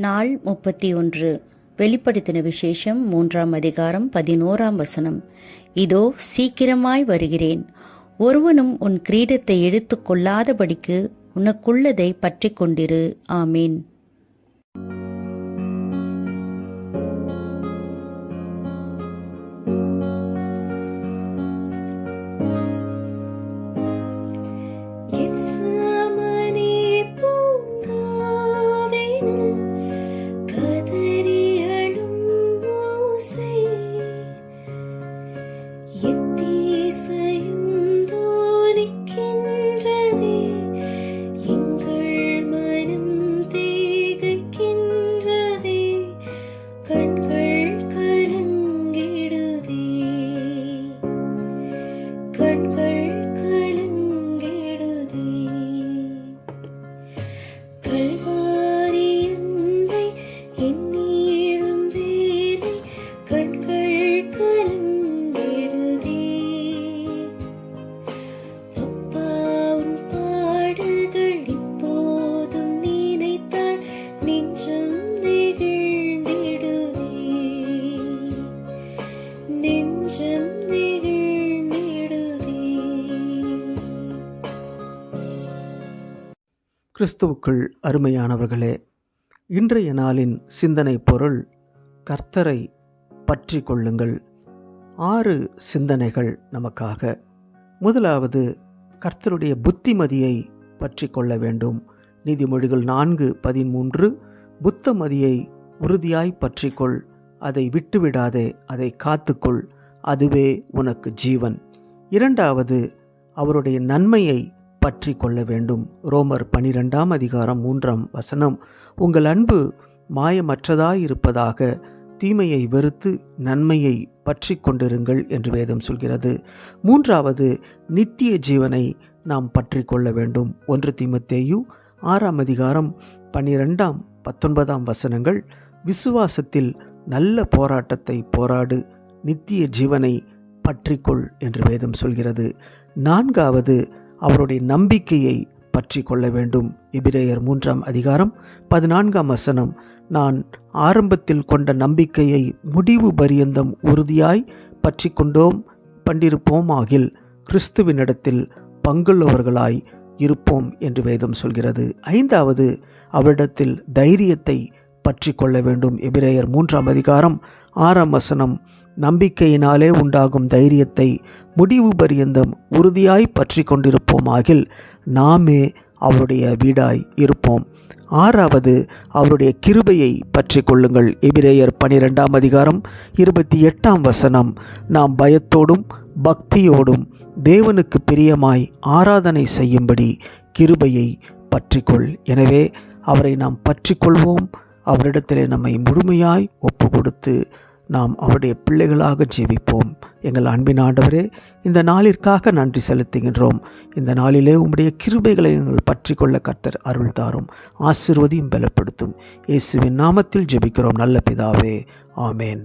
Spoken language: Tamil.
நாள் 31. வெளிப்படுத்தின விசேஷம் 3ஆம் அதிகாரம் 11ஆம் வசனம். இதோ சீக்கிரமாய் வருகிறேன், ஒருவனும் உன் கிரீடத்தை எடுத்துக் கொள்ளாதபடிக்கு உனக்குள்ளதை பற்றி கொண்டிரு. ஆமீன். கிறிஸ்துவுக்குள் அருமையானவர்களே, இன்றைய நாளின் சிந்தனை பொருள் கர்த்தரை பற்றி கொள்ளுங்கள். 6 சிந்தனைகள் நமக்காக. முதலாவது, கர்த்தருடைய புத்திமதியை பற்றி கொள்ள வேண்டும். நீதிமொழிகள் 4:13, புத்தமதியை உறுதியாய் பற்றிக்கொள், அதை விட்டுவிடாதே, அதை காத்துக்கொள், அதுவே உனக்கு ஜீவன். இரண்டாவது, அவருடைய நன்மையை பற்றி கொள்ள வேண்டும். ரோமர் 12ஆம் அதிகாரம் 3ஆம் வசனம், உங்கள் அன்பு மாயமற்றதாயிருப்பதாக, தீமையை வெறுத்து நன்மையை பற்றி கொண்டிருங்கள் என்று வேதம் சொல்கிறது. மூன்றாவது, நித்திய ஜீவனை நாம் பற்றி கொள்ள வேண்டும். 1 தீமோத்தேயு 6ஆம் அதிகாரம் 12ஆம் 19ஆம் வசனங்கள், விசுவாசத்தில் நல்ல போராட்டத்தை போராடு, நித்திய ஜீவனை பற்றிக்கொள் என்று வேதம் சொல்கிறது. நான்காவது, அவருடைய நம்பிக்கையை பற்றி கொள்ள வேண்டும். எபிரேயர் 3ஆம் அதிகாரம் 14ஆம் வசனம், நான் ஆரம்பத்தில் கொண்ட நம்பிக்கையை முடிவு பரியந்தம் உறுதியாய் பற்றி கொண்டிருப்போம் ஆகில் கிறிஸ்துவினிடத்தில் பங்குள்ளவர்களாய் இருப்போம் என்று வேதம் சொல்கிறது. ஐந்தாவது, அவரிடத்தில் தைரியத்தை பற்றி கொள்ள வேண்டும். எபிரேயர் 3ஆம் அதிகாரம் 6ஆம் வசனம், நம்பிக்கையினாலே உண்டாகும் தைரியத்தை முடிவு பரியந்தம் உறுதியாய் பற்றி கொண்டிருப்போம் ஆகில் நாமே அவருடைய வீடாய் இருப்போம். ஆறாவது, அவருடைய கிருபையை பற்றி கொள்ளுங்கள். எபிரேயர் 12ஆம் அதிகாரம் 28ஆம் வசனம், நாம் பயத்தோடும் பக்தியோடும் தேவனுக்கு பிரியமாய் ஆராதனை செய்யும்படி கிருபையை பற்றிக்கொள். எனவே அவரை நாம் பற்றி கொள்வோம். அவரிடத்திலே நம்மை முழுமையாய் ஒப்பு கொடுத்து நாம் அவருடைய பிள்ளைகளாக ஜீவிப்போம். எங்கள் அன்பின் ஆண்டவரே, இந்த நாளிற்காக நன்றி செலுத்துகின்றோம். இந்த நாளிலே உம்முடைய கிருபைகளை எங்கள் பற்றி கொள்ள கர்த்தர் அருள் தாரும், ஆசீர்வதியும் பலப்படுத்தும். இயேசுவின் நாமத்தில் ஜெபிக்கிறோம் நல்ல பிதாவே, ஆமேன்.